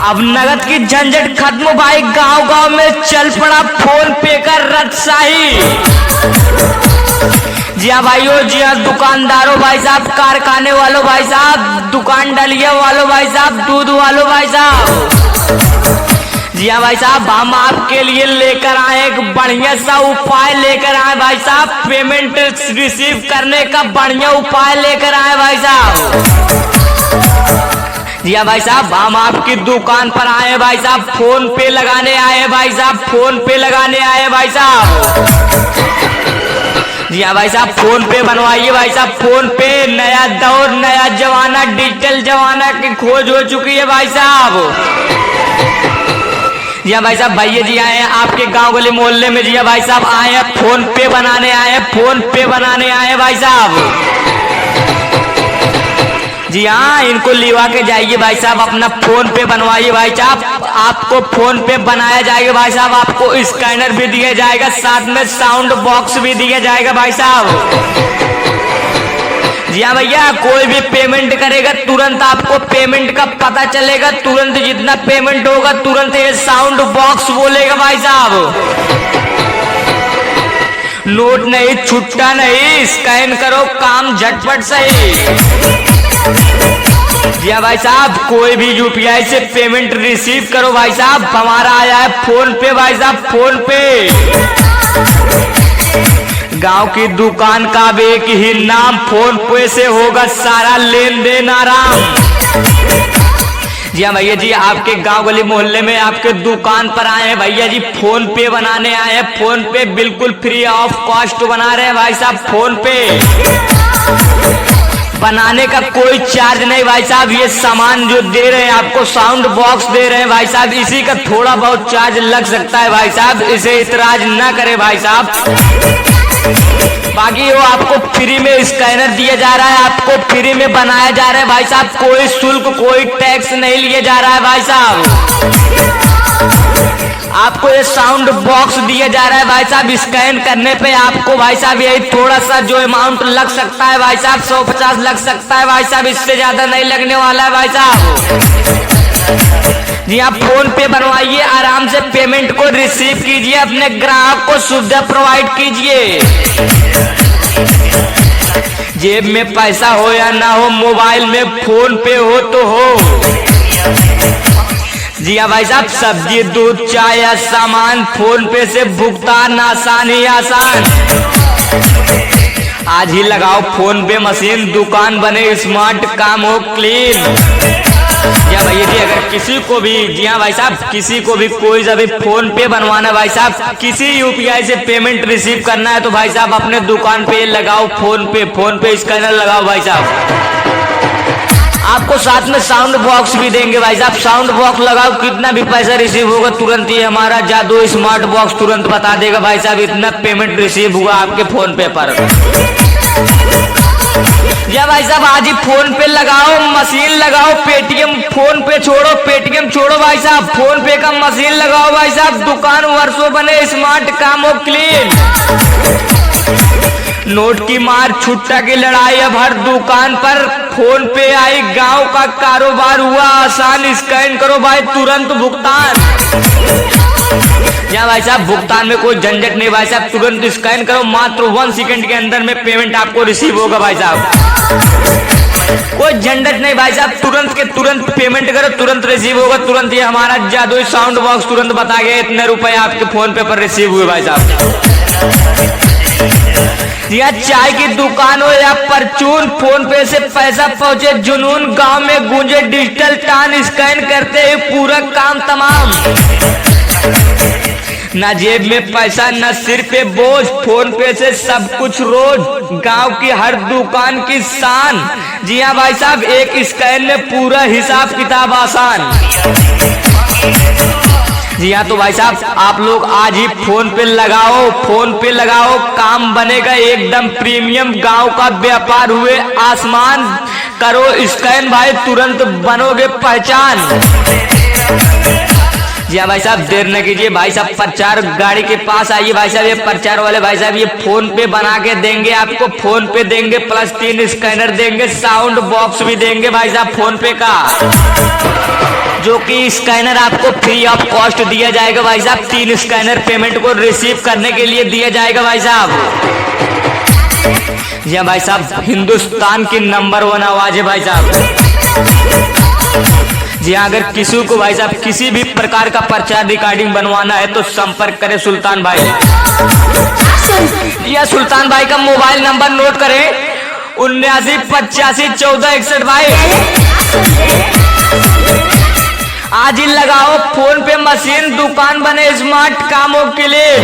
अब नगद की झंझट खत्म भाई, गांव गांव में चल पड़ा फोन पे का रटशाही। जी हाँ भाइयों, जी हाँ दुकानदारों भाई साहब, कारखाने वालों भाई साहब, दुकान डलिया वालों भाई साहब, दूध वालों भाई साहब। जी हाँ भाई साहब, हम आपके लिए लेकर आए एक बढ़िया सा उपाय लेकर आए भाई साहब, पेमेंट रिसीव करने का बढ़िया उपाय लेकर आए भाई साहब। जी हाँ भाई साहब, हम आपकी दुकान पर आए भाई साहब, फोन पे लगाने आए भाई साहब, फोन पे लगाने आए भाई साहब। जी हाँ भाई साहब, फोन पे बनवाइए भाई साहब, फोन पे। नया दौर, नया जमाना, डिजिटल जमाना की खोज हो चुकी है भाई साहब। जी हाँ भाई साहब, भैया जी आए हैं आपके गांव गली मोहल्ले में। जी हाँ भाई साहब, आए हैं फोन पे बनाने, आए हैं फोन पे बनाने आए भाई साहब। जी हाँ, इनको लिवा के जाइए भाई साहब, अपना फोन पे बनवाइए भाई साहब। आपको फोन पे बनाया जाएगा भाई साहब, आपको स्कैनर भी दिया जाएगा, साथ में साउंड बॉक्स भी दिया जाएगा भाई साहब। जी हाँ भैया, कोई भी पेमेंट करेगा तुरंत आपको पेमेंट का पता चलेगा, तुरंत जितना पेमेंट होगा तुरंत ये साउंड बॉक्स बोलेगा भाई साहब। नोट नहीं, छुट्टा नहीं, स्कैन करो, काम झटपट सही। जी हाँ भाई साहब, कोई भी यूपीआई से पेमेंट रिसीव करो भाई साहब, हमारा आया है फोन पे भाई साहब, फोन पे। गांव की दुकान का भी एक ही नाम, फोन पे से होगा सारा लेन देन आराम। जी हाँ भैया जी, आपके गांव गली मोहल्ले में आपके दुकान पर आए हैं भैया जी, फोन पे बनाने आए हैं, फोन पे बिल्कुल फ्री ऑफ कॉस्ट बना रहे हैं भाई साहब, फोन पे। बनाने का कोई चार्ज नहीं भाई साहब, ये सामान जो दे रहे हैं आपको, साउंड बॉक्स दे रहे हैं भाई साहब, इसी का थोड़ा बहुत चार्ज लग सकता है भाई साहब, इसे इतराज ना करे भाई साहब। बाकी वो आपको फ्री में स्कैनर दिया जा रहा है, आपको फ्री में बनाया जा रहा है भाई साहब, कोई शुल्क कोई टैक्स नहीं लिया जा रहा है भाई साहब। आपको ये साउंड बॉक्स दिया जा रहा है भाई साहब, स्कैन करने पे आपको भाई साहब यही थोड़ा सा जो अमाउंट लग सकता है भाई साहब, 150 लग सकता है भाई साहब, इससे ज्यादा नहीं लगने वाला है भाई साहब। जी आप फोन पे बनवाइए, आराम से पेमेंट को रिसीव कीजिए, अपने ग्राहक को सुविधा प्रोवाइड कीजिए। जेब में पैसा हो या ना हो, मोबाइल में फोन पे हो तो हो। जी हाँ भाई साहब, सब्जी दूध चाय या सामान फोन पे से भुगतान आसान ही आसान। आज ही लगाओ फोन पे मशीन, दुकान बने स्मार्ट, काम हो क्लीन। जी हाँ भैया जी, अगर किसी को भी, जी हाँ भाई साहब, किसी को भी कोई जब फोन पे बनवाना भाई साहब, किसी यूपीआई से पेमेंट रिसीव करना है तो भाई साहब अपने दुकान पे लगाओ फोन पे स्कैनर लगाओ भाई साहब। आपको साथ में साउंड बॉक्स भी देंगे भाई साहब, साउंड बॉक्स लगाओ, कितना भी पैसा रिसीव होगा तुरंत ही हमारा जादू स्मार्ट बॉक्स तुरंत बता देगा भाई साहब इतना पेमेंट रिसीव हुआ आपके फोन पे पर। या भाई साहब, आज ही फोन पे लगाओ, मशीन लगाओ, पेटीएम फोन पे छोड़ो, पेटीएम छोड़ो भाई साहब, फोन पे का मशीन लगाओ भाई साहब, दुकान वर्षों बने स्मार्ट, काम हो क्लीन। नोट की मार, छुट्टा की लड़ाई अब हर दुकान पर, फोन पे आई, गांव का कारोबार हुआ आसान, स्कैन करो भाई तुरंत भुगतान। या भाई साहब, भुगतान में कोई झंझट नहीं भाई साहब, तुरंत स्कैन करो, मात्र 1 सेकंड के अंदर में पेमेंट आपको रिसीव होगा भाई साहब। कोई झंझट नहीं भाई साहब, तुरंत के तुरंत पेमेंट करो, तुरंत रिसीव होगा, तुरंत। ये हमारा जादुई साउंड बॉक्स तुरंत बता गया इतने रुपए आपके फोन पे पर रिसीव हुए भाई साहब। या चाय की दुकान हो या परचून, फोन पे से पैसा पहुंचे जुनून, गांव में गूंजे डिजिटल टान, स्कैन करते ही पूरा काम तमाम। ना जेब में पैसा ना सिर पे बोझ, फोन पे से सब कुछ रोज, गांव की हर दुकान की शान। जी हाँ भाई साहब, एक स्कैन में पूरा हिसाब किताब आसान। जी हाँ, तो भाई साहब आप लोग आज ही फोन पे लगाओ, फोन पे लगाओ, काम बनेगा एकदम प्रीमियम, गांव का व्यापार हुए आसमान। करो स्कैन भाई, तुरंत बनोगे पहचान। जी हाँ भाई साहब, देर न कीजिए भाई साहब, प्रचार गाड़ी के पास आइए भाई साहब, ये प्रचार वाले भाई साहब ये फोन पे बना के देंगे आपको, फोन पे देंगे, प्लस 3 स्कैनर देंगे, साउंड बॉक्स भी देंगे भाई साहब फोन पे का। जो कि स्कैनर आपको फ्री ऑफ कॉस्ट दिया जाएगा भाई साहब। 3 स्कैनर पेमेंट को रिसीव करने के लिए दिया जाएगा भाई साहब। जी हाँ भाई साहब, हिंदुस्तान की नंबर 1 आवाज है भाई साहब। जी हाँ, अगर किसी को भाई साहब किसी भी प्रकार का प्रचार रिकॉर्डिंग बनवाना है तो संपर्क करें सुल्तान भाई। जी हाँ, सुल्तान भाई का मोबाइल नंबर नोट करें 79851461 भाई। आज ही लगाओ फोन पे मशीन, दुकान बने स्मार्ट कामों के लिए।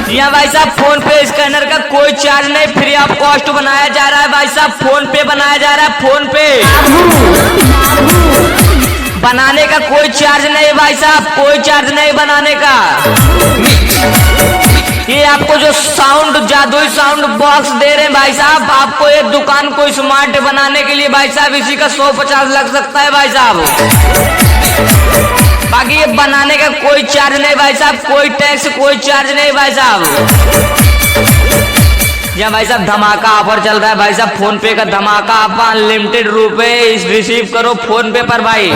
जी हाँ भाई साहब, फोन पे स्कैनर का कोई चार्ज नहीं, फ्री ऑफ कॉस्ट बनाया जा रहा है भाई साहब। फोन पे बनाया जा रहा है, फोन पे बनाने का कोई चार्ज नहीं भाई साहब, कोई चार्ज नहीं बनाने का। ये आपको जो साउंड, जादुई साउंड बॉक्स दे रहे हैं भाई साहब, आपको ये दुकान को स्मार्ट बनाने के लिए भाई साहब इसी का 150 लग सकता है भाई साहब। बाकी ये बनाने का कोई चार्ज नहीं भाई साहब, कोई टैक्स, कोई चार्ज नहीं भाई साहब। जी भाई साहब, धमाका ऑफर चल रहा है भाई साहब, फोन पे का धमाका। आप अनलिमिटेड रुपए रिसीव करो फोन पे पर भाई,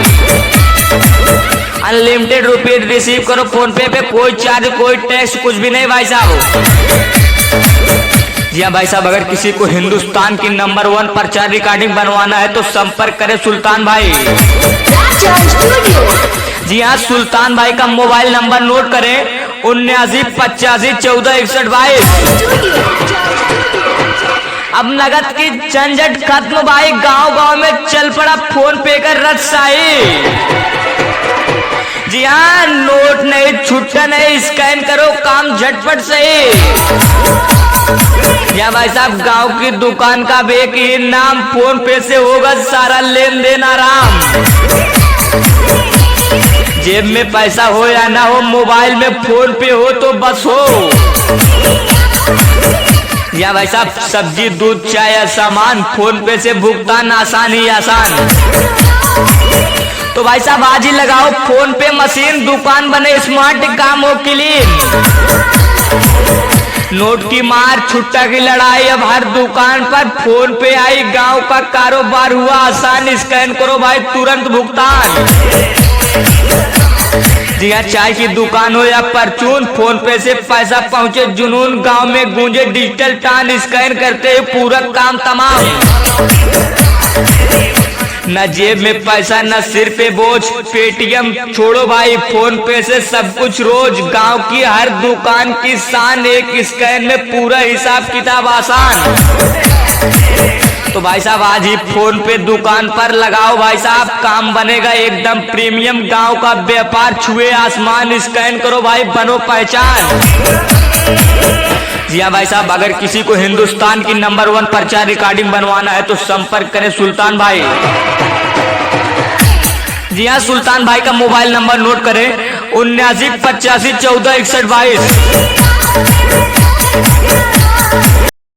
अनलिमिटेड रुपए रिसीव करो फोन पे कोई चार्ज, कोई टैक्स, कुछ भी नहीं भाई साहब। जी हाँ भाई साहब, अगर किसी को हिंदुस्तान की नंबर 1 प्रचार रिकॉर्डिंग बनवाना है तो संपर्क करें सुल्तान भाई। जी हाँ, सुल्तान भाई का मोबाइल नंबर नोट करें 79851461 भाई। अब नगद की झंझट खत्म भाई, गांव गांव में चल पड़ा फोन पे का रदसाई। जी हाँ, नोट नहीं, छुट्टा नहीं, स्कैन करो, काम झटपट सही। या भाई साहब, गांव की दुकान का भी एक ही नाम, फोन पे से होगा सारा लेन देन आराम। जेब में पैसा हो या ना हो, मोबाइल में फोन पे हो तो बस हो। या भाई साहब, सब्जी, दूध, चाय या सामान फोन पे से भुगतान आसान ही आसान। तो भाई साहब आज ही लगाओ फोन पे मशीन, दुकान बने स्मार्ट कामों के लिए। नोट की मार, छुट्टा की लड़ाई, अब हर दुकान पर फोन पे आई। गांव का कारोबार हुआ आसान, स्कैन करो भाई तुरंत भुगतान। जी हाँ, चाय की दुकान हो या परचून, फोन पे से पैसा पहुंचे जुनून। गांव में गूंजे डिजिटल टान, स्कैन करते हैं पूरा काम तमाम। न जेब में पैसा, न सिर पे बोझ, पेटीएम छोड़ो भाई, फोन पे से सब कुछ रोज। गांव की हर दुकान की शान, एक स्कैन में पूरा हिसाब किताब आसान। तो भाई साहब आज ही फोन पे दुकान पर लगाओ भाई साहब, काम बनेगा एकदम प्रीमियम। गांव का व्यापार छुए आसमान, स्कैन करो भाई, बनो पहचान। जी हाँ भाई साहब, अगर किसी को हिंदुस्तान की नंबर 1 प्रचार रिकॉर्डिंग बनवाना है तो संपर्क करें सुल्तान भाई। जी हाँ, सुल्तान भाई का मोबाइल नंबर नोट करें 79851461 22।